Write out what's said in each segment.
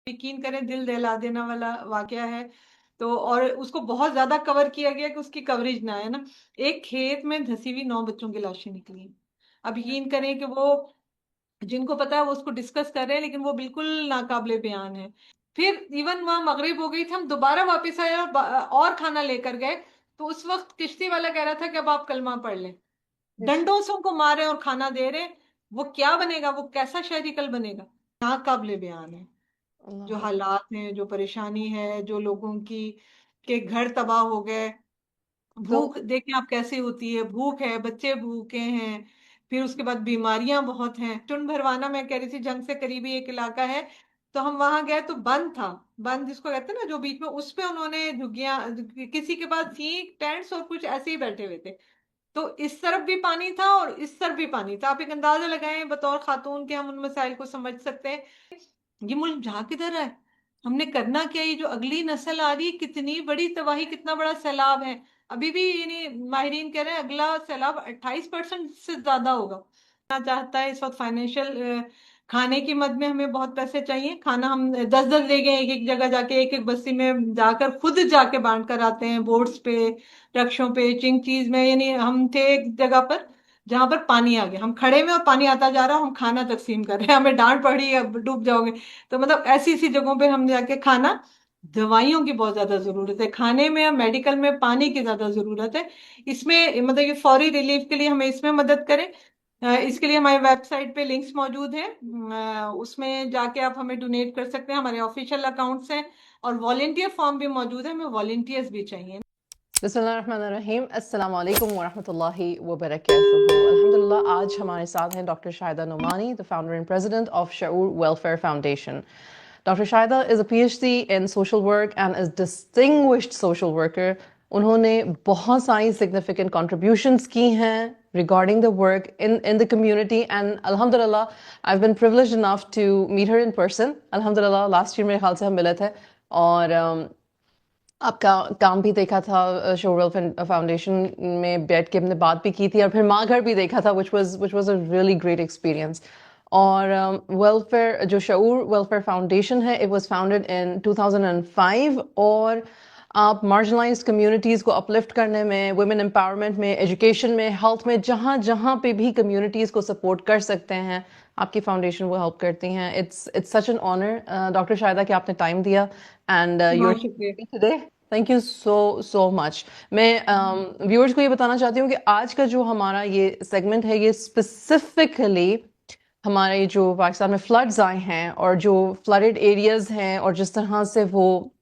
यकीन करें दिल दहला देने वाला वाकया है। तो और उसको बहुत ज्यादा कवर किया गया कि उसकी कवरेज ना है ना। एक खेत में धसी हुई 9 बच्चों की लाशें निकली। अब यकीन करें कि वो जिनको पता है वो उसको डिस्कस कर रहे हैं, लेकिन वो बिल्कुल नाकाबिले बयान है। फिर इवन वहां मगरिब हो गई थी, हम दोबारा वापस आए और खाना लेकर गए। तो उस वक्त किश्ती वाला कह रहा था कि अब आप कलमा पढ़ लें। अच्छा। डंडों से उनको मारे और खाना दे रहे। वो क्या बनेगा, वो कैसा शहरी कल बनेगा। नाकाबिले बयान है। जो अल्लाह अकबर। हालात हैं, जो परेशानी है, जो लोगों की के घर तबाह हो गए। तो भूख देखें आप कैसे होती है, भूख है, बच्चे भूखे हैं। फिर उसके बाद बीमारियां बहुत हैं। टुन भरवाना मैं कह रही थी, जंग से करीबी एक इलाका है। तो हम वहां गए तो बंद था। बंद जिसको कहते हैं ना, जो बीच में, उस पे उन्होंने झुग्गियां, किसी के पास थी टेंट्स और कुछ ऐसे ही बैठे हुए थे। तो इस तरफ भी पानी था और इस तरफ भी पानी था। आप एक अंदाजा लगाएं बतौर खातून के, हम उन मसाइल को समझ सकते हैं। ये मुल्क जा किधर रहा है। हमने करना क्या, ये जो अगली नस्ल आ रही है, कितनी बड़ी तबाही, कितना बड़ा सैलाब है। अभी भी यानी माहिरीन कह रहे हैं अगला सैलाब 28% से ज्यादा होगा। ना चाहता है इस वक्त फाइनेंशियल, खाने की मद में हमें बहुत पैसे चाहिए। खाना हम 10-10 ले गए, एक एक जगह जाके, एक एक बस्ती में जाकर खुद जाके बांट कर आते हैं, बोट्स पे, रक्षों पे, चिंग चीज में। यानी हम थे एक जगह पर जहां पर पानी आ गया, हम खड़े में और पानी आता जा रहा, हम खाना तकसीम कर रहे हैं, हमें डांट पड़ी, अब डूब जाओगे। तो मतलब ऐसी ऐसी जगहों पे हम जाके खाना, दवाइयों की बहुत ज्यादा जरूरत है खाने में, मेडिकल में पानी की ज्यादा जरूरत है। इसमें मतलब ये फौरी रिलीफ के लिए हमें इसमें मदद करें। इसके लिए हमारी वेबसाइट पे लिंक्स मौजूद हैं। उसमें जाके आप हमें डोनेट कर सकते हैं, हमारे ऑफिशियल अकाउंट्स हैं। और वॉलेंटियर फॉर्म भी मौजूद है, हमें वॉलेंटियर्स भी चाहिए। बिस्मिल्लाहिर्रहमानिर्रहीम, अस्सलाम वालेकुम वरहमतुल्लाहि वबरकातुहू। अल्हम्दुलिल्लाह, आज हमारे साथ हैं doctor Shahida Numani, the founder and president of Shaoor welfare foundation. Dr. Shaida is a PhD in social work and is distinguished social worker. उन्होंने बहुत सारी significant contributions की हैं regarding the work in the community, and alhamdulillah I've been privileged enough to meet her in person. alhamdulillah last year मेरे ख्याल से हम मिले थे और आपका काम भी देखा था शोर वेलफेयर फाउंडेशन में बैठ के हमने बात भी की थी और फिर माँ घर भी देखा था which was a really great experience. और वेलफेयर जो शऊर वेलफेयर फाउंडेशन है, it was founded in 2005 और आप मार्जिनलाइज्ड कम्युनिटीज़ को अपलिफ्ट करने में, वुमेन एम्पावरमेंट में, एजुकेशन में, हेल्थ में, जहाँ जहाँ पे भी कम्युनिटीज़ को सपोर्ट कर सकते हैं, आपकी फाउंडेशन वो हेल्प करती हैं. It's such an honour doctor Shahida कि आपने टाइम दिया एंड यूर बहुत शुक्रिया। Today. Thank you so so much. मैं व्यूअर्स को ये बताना चाहती हूँ कि आज का जो हमारा ये सेगमेंट है, ये स्पेसिफिकली हमारे जो पाकिस्तान में फ्लड्स आए हैं और जो फ्लडेड एरियाज हैं और जिस तरह से वो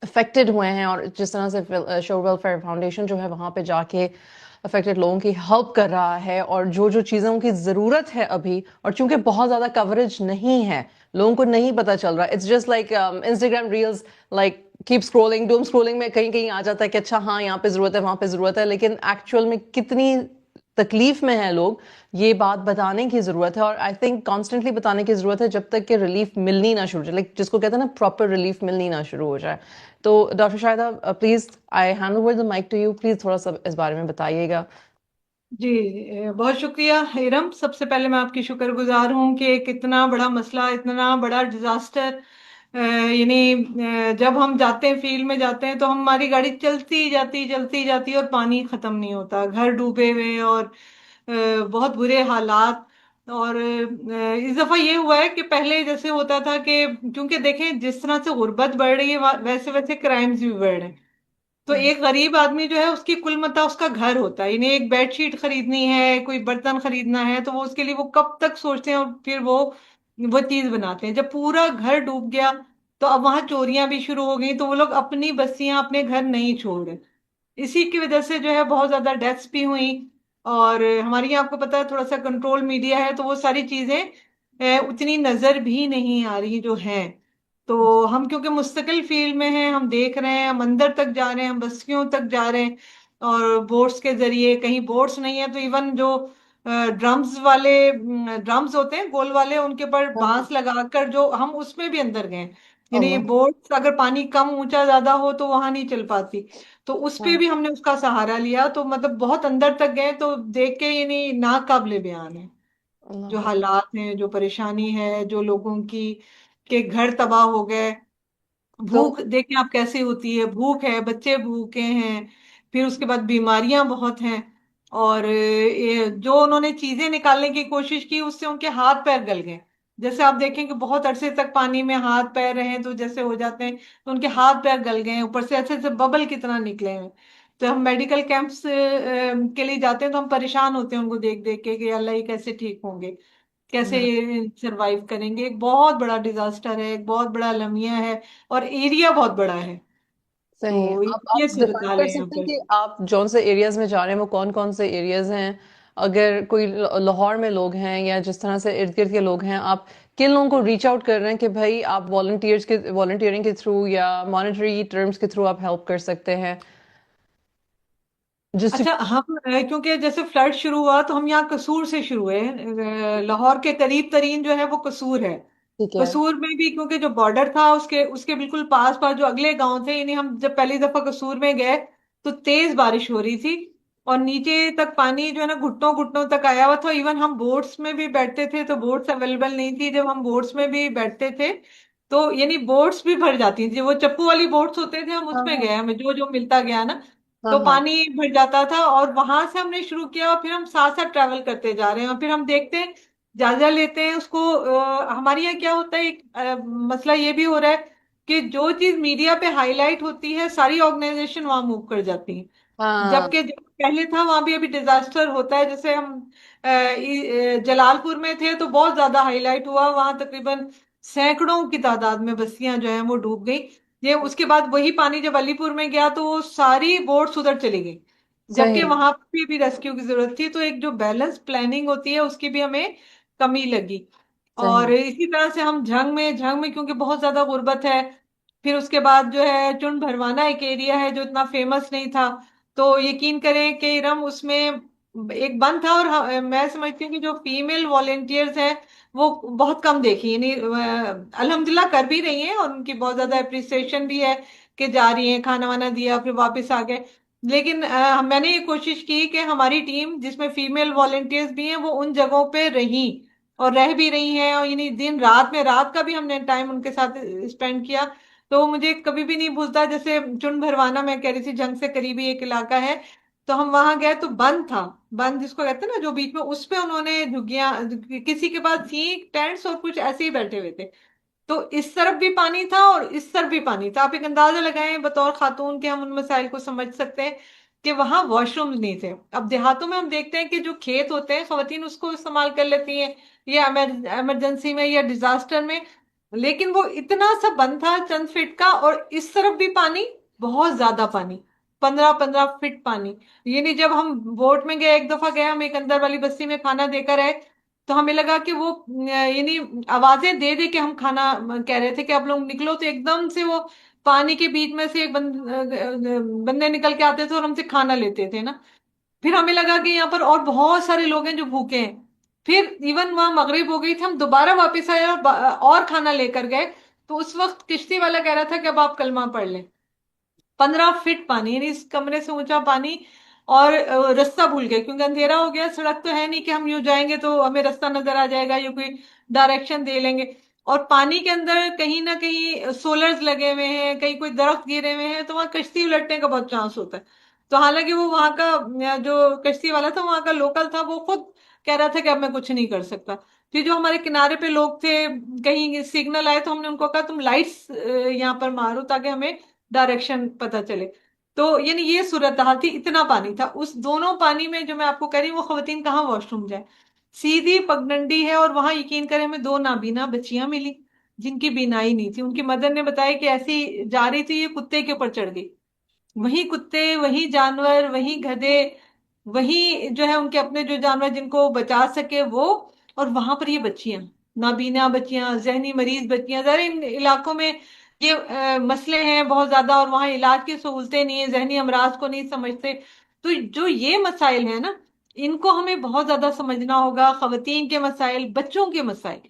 अफेक्टेड हुए हैं और जिस तरह से शोर वेलफेयर फाउंडेशन जो है वहाँ पे जाके अफेक्टेड लोगों की हेल्प कर रहा है और जो जो चीज़ों की ज़रूरत है अभी, और चूंकि बहुत ज़्यादा कवरेज नहीं है, लोगों को नहीं पता चल रहा. It's just like Instagram reels, like keep scrolling, Doom scrolling में कहीं कहीं आ जाता है कि अच्छा हाँ यहाँ पे ज़रूरत है, वहाँ पे ज़रूरत है, लेकिन एक्चुअल में कितनी तकलीफ में है लोग, ये बात बताने की ज़रूरत है. और आई थिंक कॉन्स्टेंटली बताने की ज़रूरत है जब तक कि रिलीफ मिलनी ना शुरू हो जाए, लाइक जिसको कहते हैं ना प्रॉपर रिलीफ मिलनी ना शुरू हो जाए. तो doctor Shahida, please I hand over the mic to you. Please थोड़ा सा इस बारे में बताइएगा. जी, बहुत शुक्रिया इरम। सबसे पहले मैं आपकी शुक्रगुजार हूँ कि एक इतना बड़ा मसला, इतना बड़ा डिजास्टर, यानी जब हम जाते हैं, फील्ड में जाते हैं, तो हमारी गाड़ी चलती जाती और पानी खत्म नहीं होता, घर डूबे हुए और बहुत बुरे हालात। और इस दफा ये हुआ है कि पहले जैसे होता था कि, क्योंकि देखें जिस तरह से गुर्बत बढ़ रही है, वैसे वैसे क्राइम्स भी बढ़ रहे हैं। तो एक गरीब आदमी जो है, उसकी कुल मता उसका घर होता है। इन्हें एक बेडशीट खरीदनी है, कोई बर्तन खरीदना है, तो वो उसके लिए वो कब तक सोचते हैं और फिर वो चीज बनाते हैं। जब पूरा घर डूब गया तो अब वहां चोरियां भी शुरू हो गई, तो वो लोग अपनी बस्तियां, अपने घर नहीं छोड़ रहे। इसी की वजह से जो है बहुत ज्यादा डेथ्स भी हुई। और हमारे यहाँ आपको पता है थोड़ा सा कंट्रोल मीडिया है, तो वो सारी चीजें उतनी नजर भी नहीं आ रही जो हैं। तो हम क्योंकि मुस्तकिल फील्ड में हैं, हम देख रहे हैं, हम अंदर तक जा रहे हैं, हम बस्तियों तक जा रहे हैं। और बोट्स के जरिए, कहीं बोट्स नहीं है तो इवन जो ड्रम्स होते हैं गोल वाले, उनके ऊपर बांस लगाकर जो हम, उसमें भी अंदर गए। यानी अल्लाह. बोट्स अगर पानी कम ऊंचा ज्यादा हो तो वहां नहीं चल पाती। तो उस पे भी हमने उसका सहारा लिया, तो मतलब बहुत अंदर तक गए, तो देख के यानी नाकाबिले बयान है। जो अल्लाह. हालात हैं, जो परेशानी है, जो लोगों की कि घर तबाह हो गए। तो भूख देखें आप कैसे होती है, भूख है, बच्चे भूखे हैं, फिर उसके बाद बीमारियां बहुत हैं। और ये जो उन्होंने चीजें निकालने की कोशिश की उससे उनके हाथ पैर गल गए। जैसे आप देखें कि बहुत अरसे तक पानी में हाथ पैर रहे तो जैसे हो जाते हैं, तो उनके हाथ पैर गल गए हैं, ऊपर से अच्छे से बबल की तरह निकले हैं। तो हम मेडिकल कैंप्स के लिए जाते हैं तो हम परेशान होते हैं उनको देख देख के कि अल्लाह ये कैसे ठीक होंगे, कैसे हम्म, ये सरवाइव करेंगे। एक बहुत बड़ा डिजास्टर है, एक बहुत बड़ा अलमिया है, और एरिया बहुत बड़ा है। सही। तो आप ये सूरत डिफाइन हाल कर है यहाँ सकते हैं पर। कि आप जौन से एरियाज में जा रहे हैं वो कौन कौन से एरियाज हैं? अगर कोई लाहौर में लोग हैं या जिस तरह से इर्द गिर्द के लोग हैं, आप किन लोगों को रीच आउट कर रहे हैं कि भाई आप वॉलंटियरिंग के थ्रू या मॉनेटरी टर्म्स के थ्रू आप हेल्प कर सकते हैं? अच्छा, डिस्ट्रीब्यूट। हम क्योंकि जैसे फ्लड शुरू हुआ तो हम यहाँ कसूर से शुरू हुए। लाहौर के करीब तरीन जो है वो कसूर है। ठीक है। कसूर में भी क्योंकि जो बॉर्डर था उसके उसके बिल्कुल पास पास जो अगले गांव थे, यानी हम जब पहली दफा कसूर में गए तो तेज बारिश हो रही थी, और नीचे तक पानी जो है ना घुटनों घुटनों तक आया हुआ था। इवन हम बोट्स में भी बैठते थे तो बोट्स अवेलेबल नहीं थी, जब हम बोट्स में भी बैठते थे तो यानी बोट्स भी भर जाती थी। वो चप्पू वाली बोट्स होते थे, हम हाँ उसमें हाँ गए, हमें जो जो मिलता गया ना, हाँ तो हाँ पानी भर जाता था। और वहां से हमने शुरू किया और फिर हम साथ साथ ट्रैवल करते जा रहे हैं, और फिर हम देखते हैं, जायजा लेते हैं उसको। हमारे यहाँ क्या होता है, एक मसला ये भी हो रहा है कि जो चीज मीडिया पे हाईलाइट होती है सारी ऑर्गेनाइजेशन वहां मूव कर जाती है। हाँ। जबकि जब पहले था वहां भी अभी डिजास्टर होता है। जैसे हम जलालपुर में थे तो बहुत ज्यादा हाईलाइट हुआ, वहां तकरीबन सैकड़ों की तादाद में बस्तियां जो हैं वो डूब गई। ये उसके बाद वही पानी जब अलीपुर में गया तो वो सारी बोट्स उधर चली गई, जबकि सही। वहां भी रेस्क्यू की जरूरत थी। तो एक जो बैलेंस प्लानिंग होती है उसकी भी हमें कमी लगी। और सही। इसी तरह से हम झंग में क्योंकि बहुत ज्यादा गुर्बत है। फिर उसके बाद जो है चुन भरवाना एक एरिया है जो इतना फेमस नहीं था। तो यकीन करें कि इरम उसमें एक बंद था, और मैं समझती हूँ कि जो फीमेल वॉलेंटियर्स हैं वो बहुत कम देखी, यानी अल्हम्दुलिल्लाह कर भी रही हैं और उनकी बहुत ज्यादा अप्रिसिएशन भी है कि जा रही हैं, खाना वाना दिया फिर वापस आ गए। लेकिन मैंने ये कोशिश की कि हमारी टीम जिसमें फीमेल वॉलेंटियर्स भी हैं वो उन जगहों पे रही और रह भी रही हैं, और यानी दिन रात में, रात का भी हमने टाइम उनके साथ स्पेंड किया। तो मुझे कभी भी नहीं भूलता, जैसे चुन भरवाना मैं कह रही थी, जंग से करीबी एक इलाका है, तो हम वहां गए तो बंद था। बंद जिसको कहते हैं ना, जो बीच में, उस पे उन्होंने झुग्गियां, किसी के पास थी टेंट्स और कुछ ऐसे ही बैठे हुए थे। तो इस तरफ भी पानी था और इस तरफ भी पानी था। आप एक अंदाजा लगाएं बतौर खातून के, हम उन मसाइल को समझ सकते हैं कि वहां वॉशरूम नहीं थे। अब देहातों में हम देखते हैं कि जो खेत होते हैं खवातीन उसको इस्तेमाल कर लेती हैं, या इमरजेंसी में या डिजास्टर में। लेकिन वो इतना सा बंद था चंद फीट का, और इस तरफ भी पानी, बहुत ज्यादा पानी, 15-15 फीट पानी। यानी जब हम बोट में गए, एक दफा गए हम एक अंदर वाली बस्ती में खाना देकर आए, तो हमें लगा कि वो यानी आवाजें दे दे के हम खाना कह रहे थे कि आप लोग निकलो, तो एकदम से वो पानी के बीच में से एक बंदे निकल के आते थे और हमसे खाना लेते थे ना। फिर हमें लगा कि यहाँ पर और बहुत सारे लोग हैं जो भूखे हैं। फिर इवन वहां मगरिब हो गई थी, हम दोबारा वापस आए और और खाना लेकर गए। तो उस वक्त किश्ती वाला कह रहा था कि अब आप कलमा पढ़ लें। 15 फीट पानी, यानी इस कमरे से ऊंचा पानी। और रास्ता भूल गए क्योंकि अंधेरा हो गया, सड़क तो है नहीं कि हम यूं जाएंगे तो हमें रास्ता नजर आ जाएगा या कोई डायरेक्शन दे लेंगे। और पानी के अंदर कहीं ना कहीं सोलर्स लगे हुए हैं, कहीं कोई दरख्त गिरे हुए हैं, तो वहां कश्ती उलटने का बहुत चांस होता है। तो हालांकि वो वहां का जो कश्ती वाला था वहां का लोकल था, वो खुद कह रहा था कि अब मैं कुछ नहीं कर सकता। फिर जो हमारे किनारे पे लोग थे, कहीं सिग्नल आए तो हमने उनको कहा तुम लाइट्स यहाँ पर मारो ताकि हमें डायरेक्शन पता चले। तो यानी ये सूरत हाल थी, इतना पानी था उस दोनों पानी में। जो मैं आपको कह रही हूँ वो खवातीन कहाँ वॉशरूम जाए, सीधी पगडंडी है। और वहां यकीन करें हमें दो नाबीना बच्चियां मिली जिनकी बीनाई नहीं थी। उनकी मदर ने बताया कि ऐसी जा रही थी, ये कुत्ते के ऊपर चढ़ गई। वही कुत्ते, वही जानवर, वही गधे, वही जो है उनके अपने जो जानवर जिनको बचा सके वो, और वहां पर ये बच्चियां, नाबीना बच्चियां, जहनी मरीज बच्चियां। जरा इन इलाकों में ये मसले हैं बहुत ज्यादा, और वहां इलाज की सहूलतें नहीं है, जहनी अमराज को नहीं समझते। तो जो ये मसाइल है ना, इनको हमें बहुत ज्यादा समझना होगा। खवातीन के मसाइल, बच्चों के मसाइल,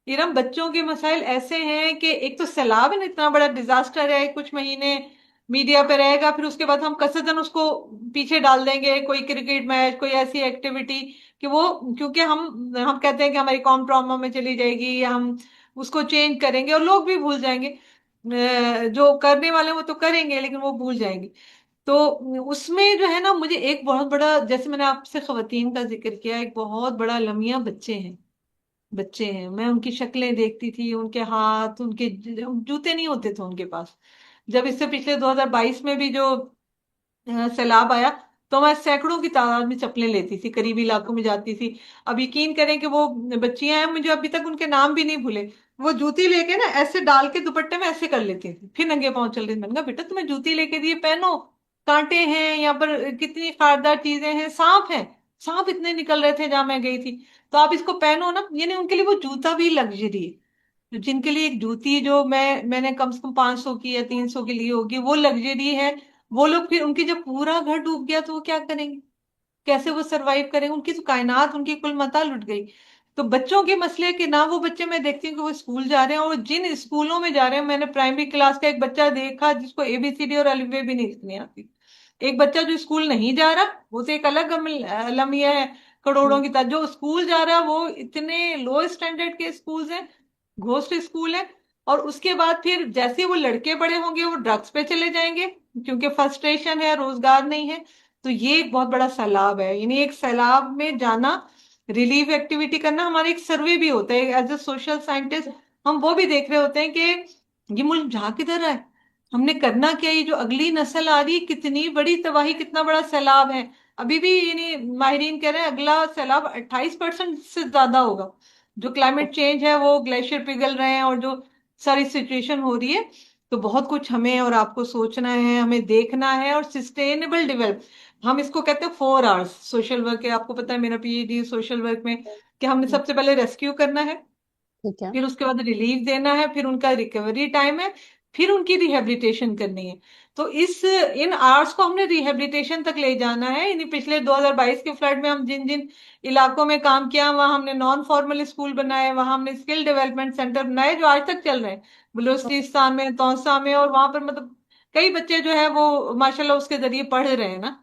इरम बच्चों के मसाइल ऐसे हैं कि एक तो सैलाब है ना, इतना बड़ा डिजास्टर है, कुछ महीने मीडिया पे रहेगा, फिर उसके बाद हम कसरतन उसको पीछे डाल देंगे, कोई क्रिकेट मैच, कोई ऐसी एक्टिविटी कि वो, क्योंकि हम कहते हैं कि हमारी कौम ट्रॉमा में चली जाएगी, या हम उसको चेंज करेंगे और लोग भी भूल जाएंगे। जो करने वाले हैं वो तो करेंगे लेकिन वो भूल जाएंगे। तो उसमें जो है ना, मुझे एक बहुत बड़ा, जैसे मैंने आपसे खवातीन का जिक्र किया, एक बहुत बड़ा लम्हा बच्चे हैं। बच्चे हैं, मैं उनकी शक्लें देखती थी, उनके हाथ, उनके जूते नहीं होते थे उनके पास। जब इससे पिछले 2022 में भी जो सैलाब आया, तो मैं सैकड़ों की तादाद में चप्पलें लेती थी, करीबी इलाकों में जाती थी। अब यकीन करें कि वो बच्चियां हैं, मुझे अभी तक उनके नाम भी नहीं भूले। वो जूती लेके ना ऐसे डाल के दुपट्टे में ऐसे कर लेती थी, फिर नंगे पाँव चल रही थी। मैंने कहा बेटा तुम्हें जूती लेके दिए, पहनो। कांटे हैं यहाँ पर, कितनी खारदार चीजें हैं, सांप है। सांप इतने निकल रहे थे जहां मैं गई थी। तो आप इसको पहनो ना, यानी उनके लिए वो जूता भी लग्जरी है। जिनके लिए एक जूती जो मैंने कम से कम 500 की या 300 की ली होगी, वो लग्जरी है। वो लोग फिर, उनकी जब पूरा घर डूब गया तो वो क्या करेंगे? कैसे वो सरवाइव करेंगे? उनकी तो कायनात, उनकी कुल मता लुट गई। तो बच्चों के मसले कि ना, वो बच्चे मैं देखती हूँ कि वो स्कूल जा रहे हैं, और जिन स्कूलों में जा रहे हैं, मैंने प्राइमरी क्लास का एक बच्चा देखा जिसको एबीसीडी और अलिफ बे भी नहीं आती। एक बच्चा जो स्कूल नहीं जा रहा, वो तो एक अलग लम्हा है। करोड़ों की तरह जो स्कूल जा रहा है, वो इतने लो स्टैंडर्ड के स्कूल हैं, घोस्ट स्कूल है। और उसके बाद फिर जैसे वो लड़के बड़े होंगे, वो ड्रग्स पे चले जाएंगे, क्योंकि फ्रस्ट्रेशन है, रोजगार नहीं है। तो ये एक बहुत बड़ा सैलाब है, यानी एक सैलाब में जाना, रिलीफ एक्टिविटी करना। हमारा एक सर्वे भी होता है एज ए सोशल साइंटिस्ट, हम वो भी देख रहे होते हैं कि ये मुल्क जा किधर रहा है, हमने करना क्या है, ये जो अगली नस्ल आ रही है, कितनी बड़ी तबाही, कितना बड़ा सैलाब है। अभी भी यानी माहिरीन कह रहे हैं अगला सैलाब 28% से ज्यादा होगा। जो क्लाइमेट चेंज है, वो ग्लेशियर पिघल रहे हैं, और जो सारी सिचुएशन हो रही है। तो बहुत कुछ हमें और आपको सोचना है, हमें देखना है, और सस्टेनेबल डेवलप, हम इसको कहते हैं 4 आवर्स सोशल वर्क है। आपको पता है मेरा पीएचडी सोशल वर्क में, कि हमने सबसे पहले रेस्क्यू करना है, ठीक है। फिर उसके बाद रिलीफ देना है, फिर उनका रिकवरी टाइम है, फिर उनकी रिहेबिलिटेशन करनी है। तो इन आर्ट्स को हमने रिहेबिलिटेशन तक ले जाना है। यानी पिछले 2022 के फ्लड में हम जिन जिन इलाकों में काम किया, वहां हमने नॉन फॉर्मल स्कूल बनाए, वहां हमने स्किल डेवलपमेंट सेंटर बनाए, जो आज तक चल रहे हैं बलूचिस्तान में, तौसा में। और वहां पर मतलब कई बच्चे जो है वो माशाल्लाह उसके जरिए पढ़ रहे हैं ना।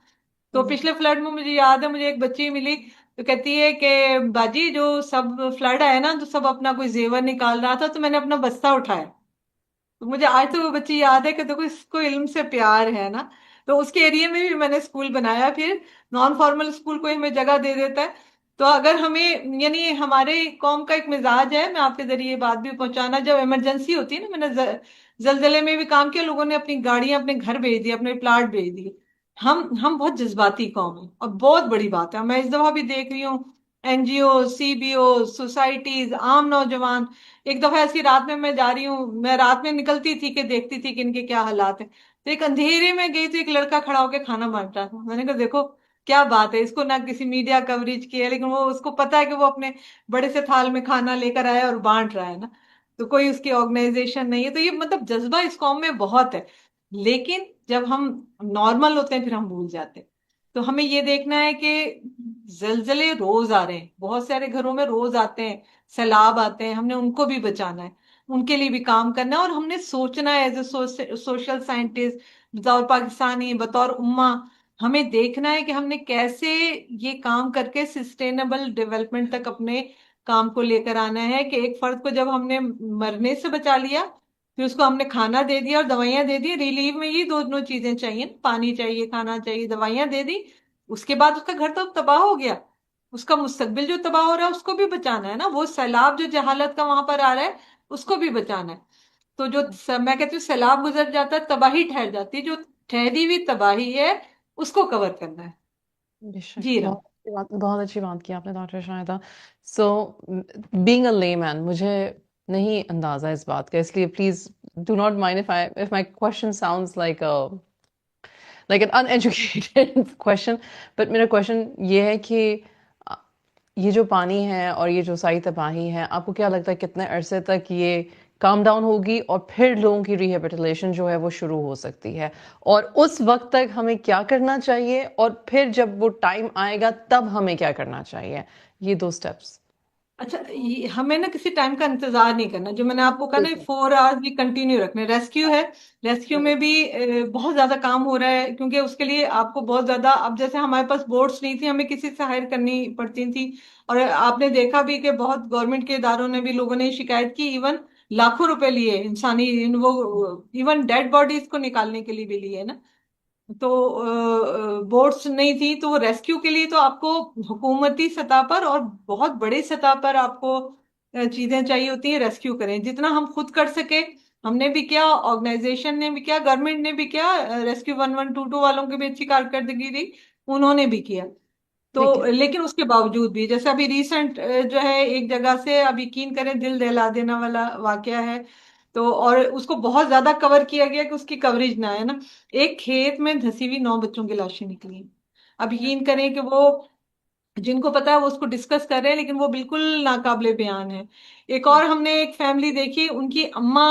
तो पिछले फ्लड में मुझे याद है, मुझे एक बच्ची मिली, तो कहती है कि बाजी जो सब फ्लड आया ना, तो सब अपना कोई जेवर निकाल रहा था, तो मैंने अपना बस्ता उठाया। तो मुझे आज तो वो बच्ची याद है कि देखो इसको इल्म से प्यार है ना। तो उसके एरिया में भी मैंने स्कूल बनाया, फिर नॉन फॉर्मल स्कूल को हमें जगह दे देता है। तो अगर हमें, यानी हमारे कौम का एक मिजाज है, मैं आपके जरिए ये बात भी पहुंचाना, जब इमरजेंसी होती है ना, मैंने जलजले में भी काम किया, लोगों ने अपनी गाड़ियां अपने घर भेज दी, अपने प्लाट भेज दिए। हम बहुत जज्बाती कौम है, और बहुत बड़ी बात है, मैं इस दफा भी देख रही हूँ एनजीओ, सीबीओ, सोसाइटीज, आम नौजवान। एक दफा ऐसी रात में मैं जा रही हूँ, मैं रात में निकलती थी कि देखती थी कि इनके क्या हालात हैं। तो एक अंधेरे में गई, तो एक लड़का खड़ा होकर खाना बांट रहा था। मैंने कहा देखो क्या बात है, इसको ना किसी मीडिया कवरेज की है, लेकिन वो, उसको पता है कि वो अपने बड़े से थाल में खाना लेकर आया और बांट रहा है ना। तो कोई उसकी ऑर्गेनाइजेशन नहीं है। तो ये मतलब जज्बा इस कौम में बहुत है। लेकिन जब हम नॉर्मल होते हैं, फिर हम भूल जाते हैं। तो हमें ये देखना है कि जलजले रोज आ रहे हैं, बहुत सारे घरों में रोज आते हैं, सैलाब आते हैं, हमने उनको भी बचाना है, उनके लिए भी काम करना है। और हमने सोचना है एज ए सोशल साइंटिस्ट, बतौर पाकिस्तानी, बतौर उम्मा, हमें देखना है कि हमने कैसे ये काम करके सस्टेनेबल डेवलपमेंट तक अपने काम को लेकर आना है। कि एक फर्द को जब हमने मरने से बचा लिया, फिर उसको हमने खाना दे दिया और दवाइयां दे दी, रिलीव में ये दोनों चीजें चाहिए, पानी चाहिए, खाना चाहिए, दवाइयां दे दी। उसके बाद उसका घर तो तबाह हो गया, उसका मुस्तकबिल जो तबाह हो रहा है उसको भी बचाना है ना, वो सैलाब जो जहालत का वहां पर आ रहा है उसको भी बचाना है। तो जो मैं कहती हूँ सैलाब गुजर जाता है, तबाही ठहर जाती है, जो ठहरी हुई तबाही है उसको कवर करना है। बेशक, जी राम। बहुत अच्छी बात की आपने doctor Shahida. So being a layman, मुझे नहीं अंदाजा इस बात का, इसलिए please do not mind if my question sounds like an uneducated question. But मेरा क्वेश्चन ये है कि अ, ये जो पानी है और ये जो सारी तबाही है, आपको क्या लगता है कितने अरसे तक ये काम डाउन होगी और फिर लोगों की रिहेबिलिटेशन जो है वो शुरू हो सकती है? और उस वक्त तक हमें क्या करना चाहिए, और फिर जब वो टाइम आएगा तब हमें क्या करना चाहिए? ये 2 स्टेप्स। अच्छा, हमें ना किसी टाइम का इंतजार नहीं करना, जो मैंने आपको कहा ना, बिल्कुल। 4 आवर्स भी कंटिन्यू रखने। रेस्क्यू है, रेस्क्यू राइट। में भी बहुत ज्यादा काम हो रहा है, क्योंकि उसके लिए आपको बहुत ज्यादा, अब जैसे हमारे पास बोट्स नहीं थी, हमें किसी से हायर करनी पड़ती थी। और आपने देखा भी कि बहुत गवर्नमेंट के इदारों ने भी, लोगों ने शिकायत की, इवन लाखों रुपए लिए इंसानी, वो इवन डेड बॉडीज को निकालने के लिए भी लिए ना। तो बोट्स नहीं थी, तो रेस्क्यू के लिए तो आपको हुकूमती सतह पर और बहुत बड़ी सतह पर आपको चीजें चाहिए होती हैं। रेस्क्यू करें जितना हम खुद कर सके, हमने भी किया, ऑर्गेनाइजेशन ने भी किया, गवर्नमेंट ने भी किया, रेस्क्यू 1122 वालों की भी अच्छी कारकर्दगी थी, उन्होंने भी किया। तो ठीक है। लेकिन उसके बावजूद भी, जैसे अभी रिसेंट जो है, एक जगह से, अब यकीन करें, दिल दहला देने वाला वाकया है। तो और उसको बहुत ज्यादा कवर किया गया कि उसकी कवरेज ना है ना। एक खेत में धसी हुई 9 बच्चों की लाशें निकली। अब यकीन करें कि वो, जिनको पता है वो उसको डिस्कस कर रहे हैं, लेकिन वो बिल्कुल नाकाबिले बयान है। एक और हमने एक फैमिली देखी, उनकी अम्मा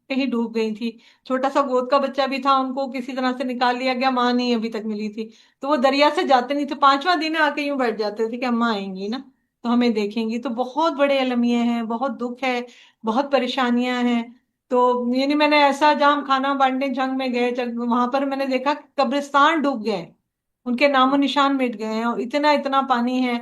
कहीं डूब गई थी, छोटा सा गोद का बच्चा भी था, उनको किसी तरह से निकाल लिया गया, माँ नहीं अभी तक मिली थी। तो वो दरिया से जाते नहीं थे, 5वां दिन आके यूं बैठ जाते थे कि अम्मा आएंगी ना, तो हमें देखेंगी। तो बहुत बड़े अलमिया हैं, बहुत दुख है, बहुत परेशानियां हैं। तो यानी मैंने ऐसा, जहाँ हम खाना बांटने जंग में गए, जब वहां पर मैंने देखा कि कब्रिस्तान डूब गए, उनके नामो निशान मिट गए हैं, और इतना इतना पानी है।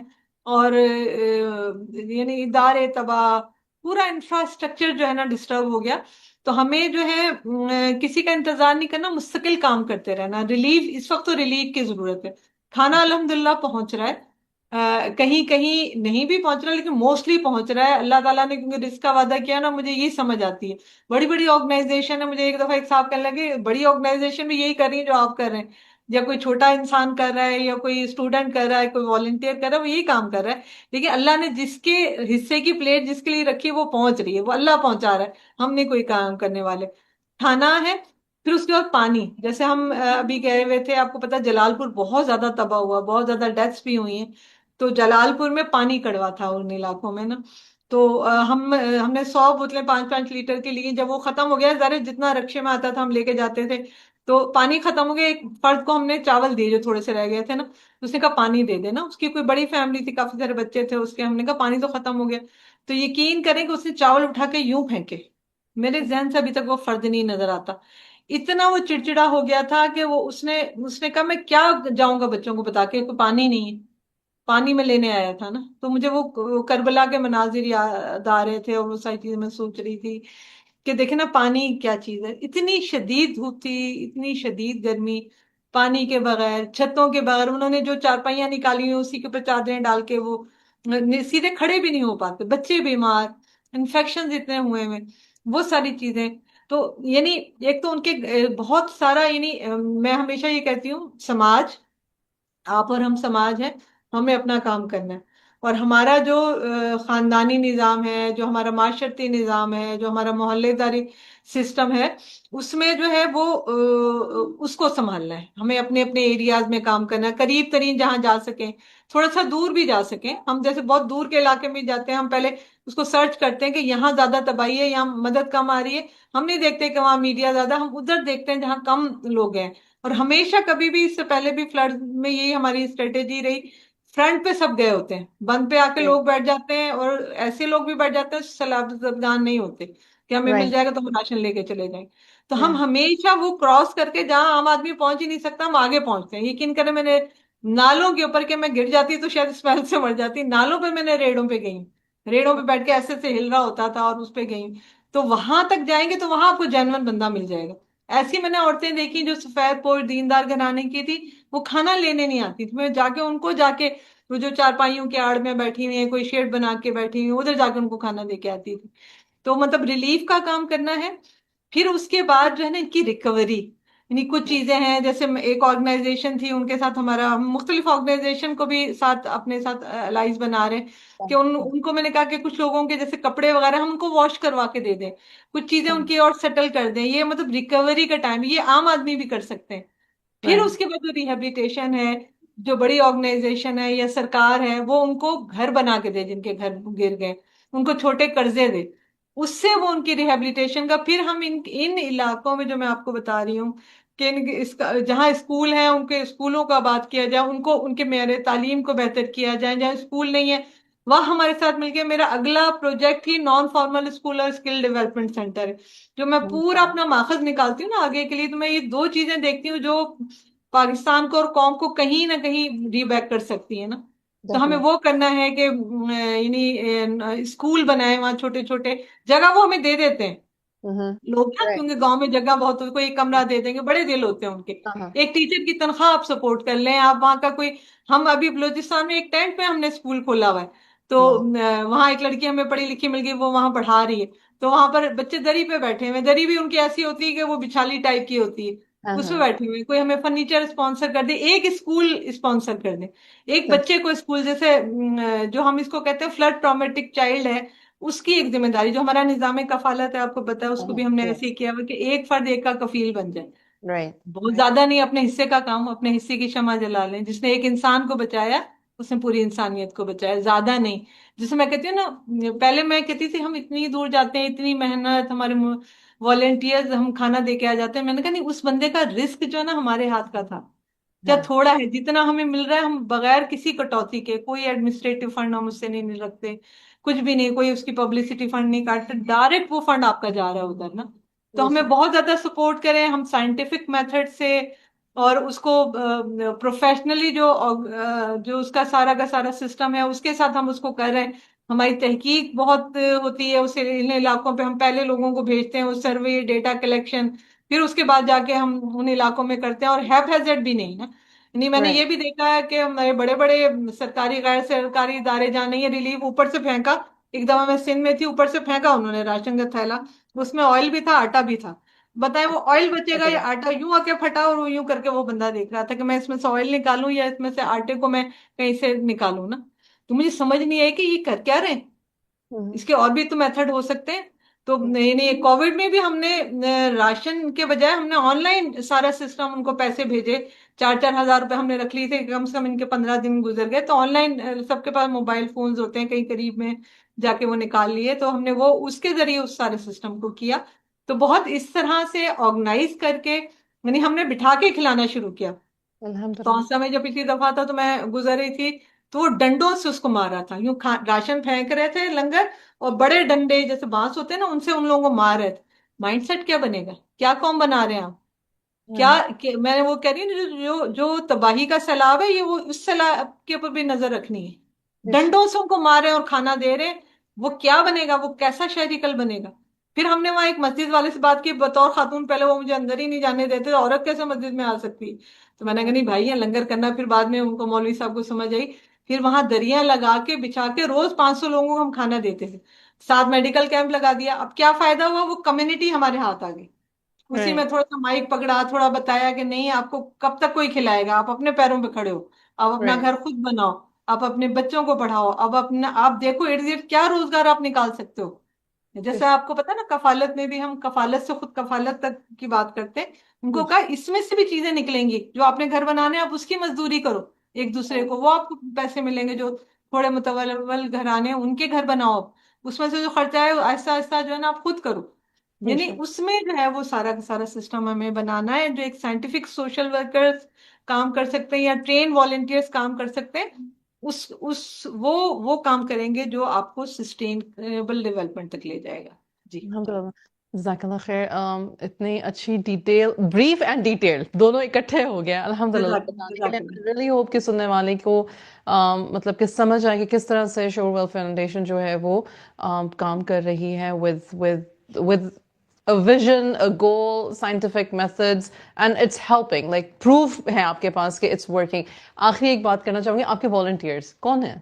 और यानी इदारे तबाह, पूरा इंफ्रास्ट्रक्चर जो है ना डिस्टर्ब हो गया। तो हमें जो है किसी का इंतजार नहीं करना, मुस्तकिल काम करते रहना। रिलीफ, इस वक्त तो रिलीफ की जरूरत है। खाना अल्हम्दुलिल्लाह पहुंच रहा है, कहीं कहीं नहीं भी पहुंच रहा, लेकिन मोस्टली पहुंच रहा है अल्लाह ताला ने, क्योंकि रिस्क का वादा किया ना, मुझे यही समझ आती है। बड़ी बड़ी ऑर्गेनाइजेशन है, मुझे एक दफा एक साहब कहने लगे, बड़ी ऑर्गेनाइजेशन भी यही कर रही है जो आप कर रहे हैं, या कोई छोटा इंसान कर रहा है, या कोई स्टूडेंट कर रहा है, कोई वॉलंटियर कर रहा है, वो यही काम कर रहा है। लेकिन अल्लाह ने जिसके हिस्से की प्लेट जिसके लिए रखी है, वो पहुंच रही है, वो अल्लाह पहुंचा रहा है, हम नहीं कोई काम करने वाले। खाना है, फिर उसके बाद पानी। जैसे हम अभी गए हुए थे, आपको पता है, जलालपुर बहुत ज्यादा तबाह हुआ, बहुत ज्यादा डेथ्स भी हुई हैं। तो जलालपुर में पानी कड़वा था उन इलाकों में ना। तो हमने 100 बोतलें 5-5 लीटर की ली। जब वो खत्म हो गया, जरा जितना रक्शे में आता था हम लेके जाते थे। तो पानी खत्म हो गया, एक फर्द को हमने चावल दिए जो थोड़े से रह गए थे ना, तो उसने कहा पानी दे देना। उसकी कोई बड़ी फैमिली थी, काफी सारे बच्चे थे उसके, हमने कहा पानी तो खत्म हो गया। तो यकीन करें कि उसने चावल उठा के यूं फेंके, मेरे जहन से अभी तक वो फर्द नहीं नजर आता। इतना वो चिड़चिड़ा हो गया था कि वो, उसने उसने कहा मैं क्या जाऊंगा बच्चों को बता के, कोई पानी नहीं है। पानी में लेने आया था ना। तो मुझे वो करबला के मनाजिर याद आ रहे थे, और वो सारी चीजें मैं सोच रही थी कि देखे ना, पानी क्या चीज है। इतनी शदीद धूप थी, इतनी शदीद गर्मी, पानी के बगैर, छतों के बगैर, उन्होंने जो चारपाइयां निकाली हुई उसी के ऊपर चादरें डाल के, वो सीधे खड़े भी नहीं हो पाते, बच्चे बीमार, इन्फेक्शन इतने हुए हुए, वो सारी चीजें। तो यानी एक तो उनके बहुत सारा, यानी मैं हमेशा ये कहती हूँ, समाज, आप और हम समाज हैं, हमें अपना काम करना है। और हमारा जो खानदानी निज़ाम है, जो हमारा माशरती निज़ाम है, जो हमारा मोहल्लेदारी सिस्टम है, उसमें जो है वो उसको संभालना है। हमें अपने अपने एरियाज में काम करना है, करीब तरीन जहां जा सकें, थोड़ा सा दूर भी जा सकें। हम जैसे बहुत दूर के इलाके में जाते हैं, हम पहले उसको सर्च करते हैं कि यहाँ ज्यादा तबाही है, यहाँ मदद कम आ रही है। हम नहीं देखते कि वहाँ मीडिया ज्यादा, हम उधर देखते हैं जहाँ कम लोग हैं। और हमेशा कभी भी, इससे पहले भी फ्लड में यही हमारी स्ट्रेटेजी रही, फ्रंट पे सब गए होते हैं, बंद पे आके लोग बैठ जाते हैं, और ऐसे लोग भी बैठ जाते हैं सलामतदान नहीं होते कि हमें मिल राइट। जाएगा तो हम राशन लेके चले जाएं। तो हम राइट। हमेशा वो क्रॉस करके, जहां आम आदमी पहुंच ही नहीं सकता, हम आगे पहुंचते हैं। यकीन करें, मैंने नालों के ऊपर के, मैं गिर जाती तो शायद स्मेल से मर जाती, नालों पे मैंने रेड़ों पे गई, रेड़ों पे बैठ के ऐसे से हिल रहा होता था और उस पे गई। तो वहां तक जाएंगे तो वहां आपको जेन्युइन बंदा मिल जाएगा। ऐसी मैंने औरतें देखी जो सफेद पोश दीनदार घराने की थी, वो खाना लेने नहीं आती थी, मैं जाके उनको जाके, वो जो चारपाइयों के आड़ में बैठी हुई है, कोई शेड बना के बैठी हुई है, उधर जाके उनको खाना दे के आती थी। तो मतलब रिलीफ का काम करना है। फिर उसके बाद जो है ना, इनकी रिकवरी, यानी कुछ चीजें हैं, जैसे एक ऑर्गेनाइजेशन थी, उनके साथ हमारा, हम मुख्तलिफ ऑर्गेनाइजेशन को भी साथ, अपने साथ अलाइज बना रहे हैं, कि उनको मैंने कहा कि कुछ लोगों के जैसे कपड़े वगैरह हम उनको वॉश करवा के दे दें, कुछ चीजें उनकी और सेटल कर दें। ये मतलब रिकवरी का टाइम, ये आम आदमी भी कर सकते हैं। फिर राइट। उसके बाद जो रिहेबिलिटेशन है, जो बड़ी ऑर्गेनाइजेशन है या सरकार है, वो उनको घर बना के दे, जिनके घर गिर गए उनको छोटे कर्जे दे, उससे वो उनकी रिहेबिलिटेशन का। फिर हम इन इन इलाकों में, जो मैं आपको बता रही हूँ, कि इसका जहाँ स्कूल है, उनके स्कूलों का बात किया जाए, उनको उनके मेरे तालीम को बेहतर किया जाए। जहाँ स्कूल नहीं है, वह हमारे साथ मिलके, मेरा अगला प्रोजेक्ट ही नॉन फॉर्मल स्कूल और स्किल डेवलपमेंट सेंटर है, जो मैं पूरा माशाल्लाह। अपना माखज निकालती हूँ ना आगे के लिए। तो मैं ये दो चीजें देखती हूँ जो पाकिस्तान को और कौम को कहीं ना कहीं रीबैक कर सकती है ना। तो हमें डेफिनेट। वो करना है कि यानी स्कूल बनाए वहाँ छोटे छोटे। जगह वो हमें दे देते हैं लोग ना, राइट। क्योंकि गांव में जगह बहुत होती है, कोई एक कमरा दे देंगे, बड़े दिल होते हैं उनके। हाँ हाँ। एक टीचर की तनख्वाह आप सपोर्ट कर लें, आप वहाँ का कोई। हम अभी बलूचिस्तान में एक टेंट पे हमने स्कूल खोला हुआ है। तो वाह। वहाँ एक लड़की हमें पढ़ी लिखी मिल गई, वो वहाँ पढ़ा रही है। तो वहां पर बच्चे दरी पे बैठे हुए हैं। दरी भी उनकी ऐसी होती है कि वो बिछाली टाइप की होती है, हाँ उस पे हाँ। बैठे हुए हैं। कोई हमें फर्नीचर स्पॉन्सर कर दे, एक स्कूल स्पॉन्सर कर दे, एक सच। बच्चे को स्कूल, जैसे जो हम इसको कहते हैं फ्लड ट्रॉमेटिक चाइल्ड है, उसकी एक जिम्मेदारी, जो हमारा निजाम कफालत है आपको पता है, हाँ उसको हाँ। भी हमने ऐसे ही किया हुआ कि एक फर्द एक का कफील बन जाए। राइट। बहुत ज्यादा नहीं, अपने हिस्से का काम, अपने हिस्से की क्षमा जला लें। जिसने एक इंसान को बचाया, उसने पूरी इंसानियत को बचाया, ज्यादा नहीं। जैसे मैं कहती हूँ ना, पहले मैं कहती थी हम इतनी दूर जाते हैं, इतनी मेहनत, हमारे वॉलेंटियर्स, हम खाना दे के आ जाते हैं। मैंने कहा नहीं, उस बंदे का रिस्क जो है ना हमारे हाथ का था। क्या हाँ। थोड़ा है जितना हमें मिल रहा है, हम बगैर किसी कटौती के, कोई एडमिनिस्ट्रेटिव फंड हम उससे नहीं रखते, कुछ भी नहीं, कोई उसकी पब्लिसिटी फंड नहीं काटते, डायरेक्ट वो फंड आपका जा रहा है उधर ना। तो हमें बेशक। बहुत ज्यादा सपोर्ट करें हम साइंटिफिक मेथड से, और उसको प्रोफेशनली, जो उसका सारा का सारा सिस्टम है उसके साथ हम उसको कर रहे हैं। हमारी तहकीक बहुत होती है, उस इन इलाकों पे हम पहले लोगों को भेजते हैं, वो सर्वे डेटा कलेक्शन, फिर उसके बाद जाके हम उन इलाकों में करते हैं, और हैफेजेड भी नहीं ना। नहीं, मैंने ये राइट। भी देखा है कि हमारे बड़े बड़े सरकारी गैर सरकारी इदारे जहाँ नहीं है, रिलीफ ऊपर से फेंका। एक दफा मैं सिंध में थी, ऊपर से फेंका उन्होंने राशन का थैला, उसमें ऑयल भी था, आटा भी था। बताए वो ऑयल बचेगा या आटा, यूं आके फटा, और यूं करके वो बंदा देख रहा था कि मैं इसमें से ऑयल निकालूं या इसमें से आटे को मैं कहीं से निकालूं ना। तो मुझे समझ नहीं आई कि ये कर क्या रहे हैं, हम्म। इसके और भी तो मेथड हो सकते हैं। तो नहीं नहीं, कोविड में भी हमने राशन के बजाय हमने ऑनलाइन सारा सिस्टम, उनको पैसे भेजे। 4-4 हज़ार रुपए हमने रख लिए थे, कम से कम इनके 15 दिन गुजर गए, तो ऑनलाइन सबके पास मोबाइल फोन्स होते हैं, कहीं करीब में जाके वो निकाल लिए, तो हमने वो उसके जरिए उस सारे सिस्टम को किया। तो बहुत इस तरह से ऑर्गेनाइज करके, यानी हमने बिठा के खिलाना शुरू किया। अल्हम्दुलिल्लाह। कौसा में जब पिछली दफा था तो मैं गुजर रही थी, तो वो डंडों से उसको मार रहा था, यूं राशन फेंक रहे थे लंगर, और बड़े डंडे जैसे बांस होते हैं ना, उनसे उन लोगों को मार रहे थे। माइंडसेट क्या बनेगा, क्या कौम बना रहे हैं आप? हाँ। मैं वो कह रही हूँ, जो तबाही का सैलाब है, ये वो उस सैलाब के ऊपर भी नजर रखनी है। बेशक। डंडों से उनको मार रहे हैं और खाना दे रहे हैं। वो क्या बनेगा, वो कैसा शहरी कल बनेगा? फिर हमने वहां एक मस्जिद वाले से बात की, बतौर खातून, पहले वो मुझे अंदर ही नहीं जाने देते, औरत कैसे मस्जिद में आ सकती है? तो मैंने कहा नहीं भाई, ये लंगर करना। फिर बाद में उनको, मौलवी साहब को समझ आई। फिर वहां दरिया लगा के बिछा के रोज 500 लोगों को हम खाना देते थे। साथ मेडिकल कैंप लगा दिया। अब क्या फायदा हुआ, वो कम्युनिटी हमारे हाथ आ गई। उसी में राइट। थोड़ा सा माइक पकड़ा, थोड़ा बताया कि नहीं, आपको कब तक कोई खिलाएगा, आप अपने पैरों पे खड़े हो, आप अपना राइट। घर खुद बनाओ, आप अपने बच्चों को पढ़ाओ, अब अपना आप देखो इर्द गिर्द क्या रोजगार आप निकाल सकते हो। जैसे बेशक। आपको पता है ना, कफालत में भी हम कफालत से खुद कफालत तक की बात करते हैं। उनको बेशक। कहा इसमें से भी चीजें निकलेंगी, जो आपने घर बनाने हैं, आप उसकी मजदूरी करो एक दूसरे को, वो आपको पैसे मिलेंगे। जो थोड़े मुतवल घराने हैं, उनके घर बनाओ आप। उसमें से जो खर्चा है, आहिस्ता आहिस्ता जो है ना, आप खुद करो। यानी बेशक। उसमें जो है वो सारा का सारा सिस्टम हमें बनाना है, जो एक साइंटिफिक सोशल वर्कर्स काम कर सकते हैं या ट्रेन वॉलेंटियर्स काम कर सकते हैं। उस वो काम करेंगे जो आपको सस्टेनेबल डेवलपमेंट तक ले जाएगा। जी। अल्हम्दुलिल्लाह। जज़ाकल्लाह खैर। इतनी अच्छी डिटेल, ब्रीफ एंड डिटेल दोनों इकट्ठे हो गया अल्हम्दुलिल्लाह बताने के लिए। जजाकल्ला। आई रियली होप कि सुनने वाले को मतलब कि समझ आए कि किस तरह से शोर वेलफेयर फाउंडेशन जो है वो काम कर रही है with a vision, a goal, scientific methods, and it's helping. Like proof है आपके पास कि it's working. आखिरी एक बात करना चाहूंगी, आपके volunteers कौन है,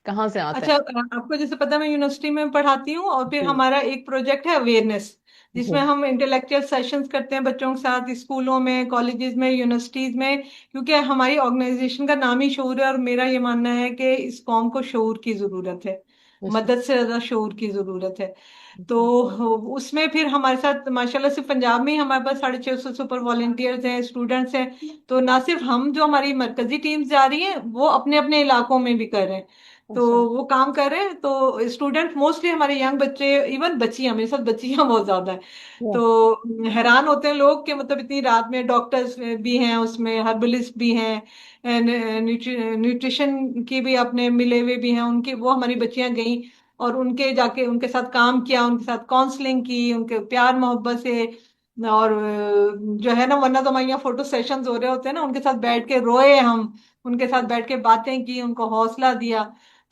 कहाँ से आते अच्छा, हैं? आपको जैसे पता है, मैं यूनिवर्सिटी में पढ़ाती हूँ, और फिर जी। हमारा एक प्रोजेक्ट है अवेयरनेस, जिसमें जी। हम इंटेलेक्चुअल सेशंस करते हैं बच्चों के साथ, स्कूलों में, कॉलेजेस में, यूनिवर्सिटीज में। क्योंकि हमारी ऑर्गेनाइजेशन का नाम ही शऊर है, और मेरा ये मानना है कि इस कौम को शऊर की जरूरत है, बेशक। मदद से ज्यादा शऊर की जरूरत है। तो बेशक। उसमें फिर हमारे साथ माशाल्लाह से पंजाब में ही हमारे पास 650 से ऊपर वॉलेंटियर्स हैं, स्टूडेंट्स हैं। तो ना सिर्फ हम, जो हमारी मरकजी टीम्स जा रही हैं, वो अपने अपने इलाकों में भी कर रहे हैं। तो अच्छा। वो काम कर रहे हैं। तो स्टूडेंट मोस्टली हमारे यंग बच्चे, इवन बच्चियां, मेरे साथ बच्चियां बहुत ज्यादा है। Yeah. तो हैरान होते हैं लोग कि मतलब इतनी रात में डॉक्टर्स भी हैं उसमें, हर्बलिस्ट भी हैं, न्यूट्रिशन की भी अपने मिले हुए भी हैं उनकी, वो हमारी बच्चियां गई और उनके जाके उनके साथ काम किया, उनके साथ काउंसलिंग की, उनके प्यार मोहब्बत से। और जो है ना, वरना तो हमारे यहाँ फोटो सेशंस हो रहे होते हैं ना, उनके साथ बैठ के रोए हम, उनके साथ बैठ के बातें की, उनको हौसला दिया।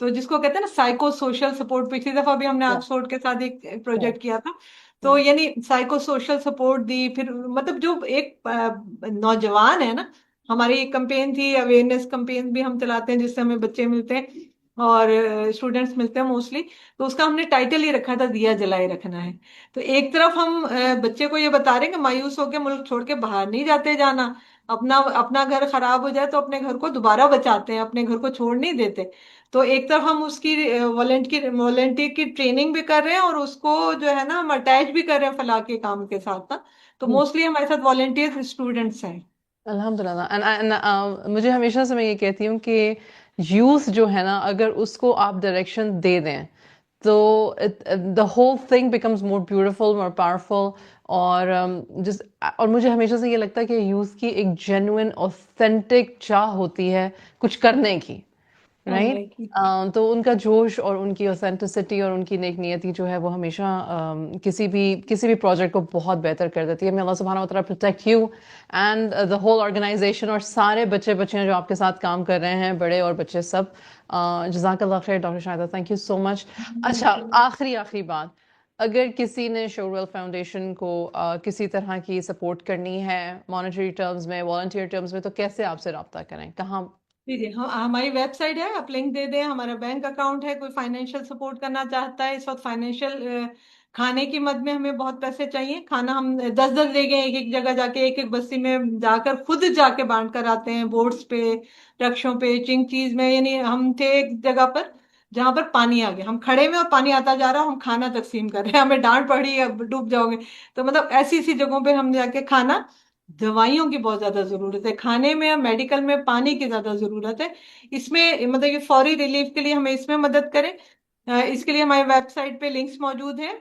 तो जिसको कहते हैं ना साइको सोशल सपोर्ट, पिछली दफा भी हमने Yeah. ऑक्सफोर्ड के साथ एक Yeah. प्रोजेक्ट किया था। तो Yeah. यानी साइको सोशल सपोर्ट दी। फिर मतलब जो एक नौजवान है ना, हमारी एक कंपेन थी, अवेयरनेस कंपेन भी हम चलाते हैं जिससे हमें बच्चे मिलते हैं और स्टूडेंट्स मिलते हैं मोस्टली। तो उसका हमने टाइटल ही रखा था, दिया जलाए रखना है। तो एक तरफ हम बच्चे को ये बता रहे हैं कि मायूस होकर मुल्क छोड़ के बाहर नहीं जाते जाना, अपना अपना घर खराब हो जाए तो अपने घर को दोबारा बचाते हैं, अपने घर को छोड़ नहीं देते। तो एक तरफ हम उसकी वॉलेंटियर की ट्रेनिंग भी कर रहे हैं और उसको जो है ना हम अटैच भी कर रहे हैं फलाह के काम के साथ ना। तो Hmm. मोस्टली हमारे साथ वॉलेंटियर स्टूडेंट्स हैं। अल्हम्दुलिल्लाह। एंड मुझे हमेशा से मैं ये कहती हूँ कि यूथ जो है ना, अगर उसको आप डायरेक्शन दे दें तो the whole thing becomes more beautiful, more powerful. और जिस और मुझे हमेशा से ये लगता है कि यूथ की एक जेन्युइन ऑथेंटिक चाह होती है कुछ करने की, राइट। करने की। तो उनका जोश और उनकी ऑथेंटिसिटी और उनकी नेक नियति जो है वो हमेशा किसी भी प्रोजेक्ट को बहुत बेहतर कर देती है। मैं अल्लाह सुब्हानहू व तआला protect you and the whole organisation और सारे बच्चे बच्चियां जो आपके साथ काम कर रहे हैं, बड़े और बच्चे सब। जज़ाकल्लाह खैर doctor Shahida, thank you so much. अच्छा, आखिरी बात, अगर किसी ने शोरवेल फाउंडेशन को किसी तरह की सपोर्ट करनी है, मॉनेटरी टर्म्स में, वॉलंटियर टर्म्स में, तो कैसे आपसे रब्ता करें, कहाँ? जी जी, हम हमारी वेबसाइट है, आप लिंक दे दें। हमारा बैंक अकाउंट है, कोई फाइनेंशियल सपोर्ट करना चाहता है इस वक्त फाइनेंशियल, खाने की मद में हमें बहुत पैसे चाहिए। खाना हम 10-10 ले गए, एक एक जगह जाके, एक एक बस्ती में जाकर खुद जाके बांट कर आते हैं, बोट्स पे, रक्षों पे, चिंग चीज में। यानी हम थे एक जगह पर जहां पर पानी आ गया, हम खड़े में और पानी आता जा रहा, हम खाना तकसीम कर रहे हैं, हमें डांट पड़ी, अब डूब जाओगे। तो मतलब ऐसी ऐसी जगहों पे हम जाके खाना, दवाइयों की बहुत ज्यादा जरूरत है खाने में, मेडिकल में पानी की ज्यादा जरूरत है। इसमें मतलब ये फौरी रिलीफ के लिए हमें इसमें मदद करें। इसके लिए हमारी वेबसाइट पे लिंक्स मौजूद हैं,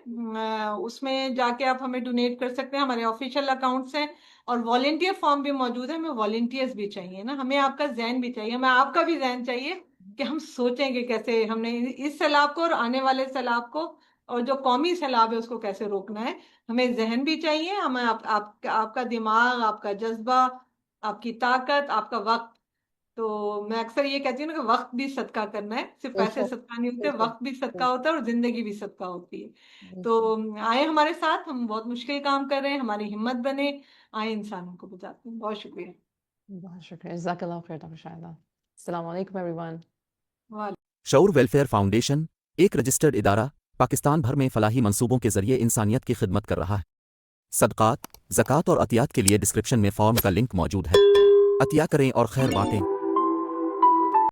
उसमें जाके आप हमें डोनेट कर सकते हैं, हमारे ऑफिशियल अकाउंट्स हैं। और वॉलेंटियर फॉर्म भी मौजूद है, हमें वॉलेंटियर्स भी चाहिए ना, हमें आपका जहन भी चाहिए, हमें आपका भी जहन चाहिए कि हम सोचेंगे कैसे हमने इस सैलाब को और आने वाले सैलाब को और जो कौमी सैलाब है उसको कैसे रोकना है। हमें जहन भी चाहिए, हमें आपका दिमाग, आपका जज्बा, आपकी ताकत, आपका वक्त। तो मैं अक्सर ये कहती हूँ ना कि वक्त भी सदका करना है, सिर्फ पैसे बिल्कुल, सदका नहीं होते, बिल्कुल, वक्त भी सदका बिल्कुल, होता है और जिंदगी भी सदका होती है। बिल्कुल। तो आए हमारे साथ, हम बहुत मुश्किल काम कर रहे हैं, हमारी हिम्मत बने, आए इंसानों को बचाते हैं। बहुत शुक्रिया। बहुत शुक्रिया, जज़ाकल्लाह खैर डॉक्टर शाहिदा। अस्सलाम वालेकुम एवरीवन। वाह। शऊर वेलफेयर फाउंडेशन एक रजिस्टर्ड इदारा पाकिस्तान भर में फलाही मंसूबों के जरिए इंसानियत की खिदमत कर रहा है। सदक़ात, ज़कात और अतियात के लिए डिस्क्रिप्शन में फॉर्म का लिंक मौजूद है। अतिया करें और खैर बांटें।